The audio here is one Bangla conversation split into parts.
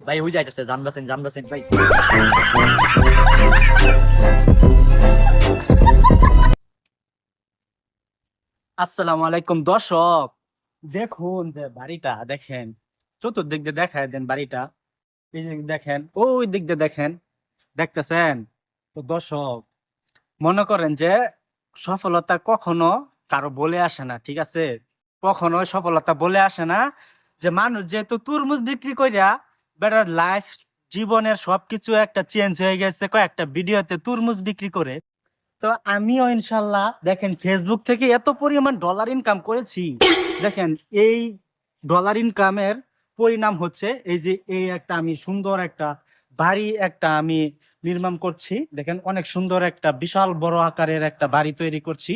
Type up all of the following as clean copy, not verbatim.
ভাই ওই যাইতেছে, জানবাসেন জানবাসেন ভাই। আসসালামু আলাইকুম দর্শক, দেখুন যে বাড়িটা দেখেন, চতুর্দিক দিয়ে দেখায় দেন বাড়িটা। এই যে দেখেন, ওই দিক দিয়ে দেখেন, দেখতেছেন? তো দর্শক, মনে করেন যে সফলতা কখনো কারো বলে আসে না, ঠিক আছে? কখনো সফলতা বলে আসে না। যে মানুষ যেহেতু তরমুজ বিক্রি কইরা বেটার লাইফ, জীবনের সবকিছু একটা চেঞ্জ হয়ে গেছে কয়েকটা ভিডিওতে তরমুজ বিক্রি করে। তো আমিও ইনশাল্লাহ দেখেন ফেসবুক থেকে এত পরিমাণ ডলার ইনকাম করেছি। দেখেন এই ডলার ইনকামের পরিণাম হচ্ছে এই যে এই একটা আমি সুন্দর একটা বাড়ি একটা আমি নির্মাণ করছি। দেখেন অনেক সুন্দর একটা বিশাল বড় আকারের একটা বাড়ি তৈরি করছি।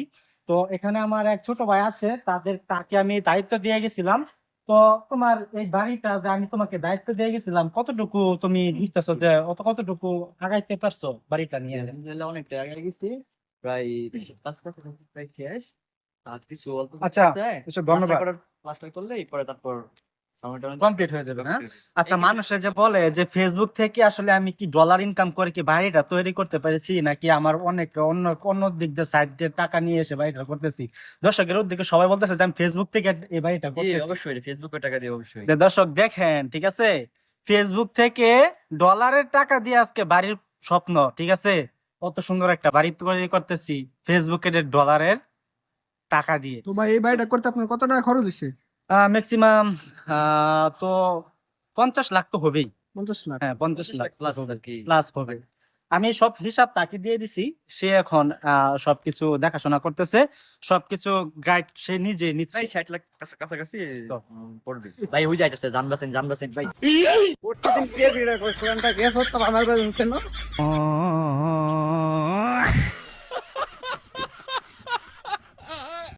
তো এখানে আমার এক ছোট ভাই আছে, তাকে আমি দায়িত্ব দিয়ে গেছিলাম। তো তোমার এই বাড়িটা যে আমি তোমাকে দায়িত্ব দিয়ে গেছিলাম, কতটুকু তুমি বুঝতেছো যে কতটুকু আগাইতে পারছো বাড়িটা নিয়ে? আলহামদুলিল্লাহ অনেক টাকা গেছি, প্রায় পাঁচ কাছাকাছি প্রায় শেষ। আর কিছু অল্প কিছু আচ্ছা, আছে, ধন্যবাদ। প্লাস্টার করলে পরে তারপর কমপ্লিট হয়ে যাবে না? আচ্ছা, মানুষে যে বলে যে ফেসবুক থেকে আসলে আমি কি ডলার ইনকাম করে কি বাড়িটা তৈরি করতে পেরেছি, নাকি আমার অনেক অন্য অন্য দিক দিয়ে সাইড দিয়ে টাকা নিয়ে এসে বাড়িটা করতেছি? দর্শকের উদ্দেশ্যে সবাই বলতেছে যে আমি ফেসবুক থেকে এই বাড়িটা জি করতেছি। অবশ্যই ফেসবুকে টাকা দিয়ে অবশ্যই। যে দর্শক দেখেন, ঠিক আছে, ফেসবুক থেকে ডলারের টাকা দিয়ে আজকে বাড়ির স্বপ্ন, ঠিক আছে, কত সুন্দর একটা বাড়ি তৈরি করতেছি ফেসবুকের ডলারের টাকা দিয়ে। তো ভাই এই বাড়িটা করতে আপনার কত টাকা খরচ হয়েছে? ম্যাক্সিমাম তো 50 লাখ তো হবেই। 50 লাখ? হ্যাঁ, 50 লাখ প্লাস আর কি। প্লাস হবে। আমি সব হিসাব তাকে দিয়ে দিছি, সে এখন সবকিছু দেখাশোনা করতেছে, সবকিছু গাইড সে নিজে নিচ্ছে। প্রায় 60 লাখ কাছাকাছি তো পড়বে। ভাই ওই যাইতেছে, জানবাসেন জানবাসেন ভাই। প্রত্যেকদিন কে ভিড় করে কোরআনটা গ্যাস হচ্ছে আমার কাছে কেন?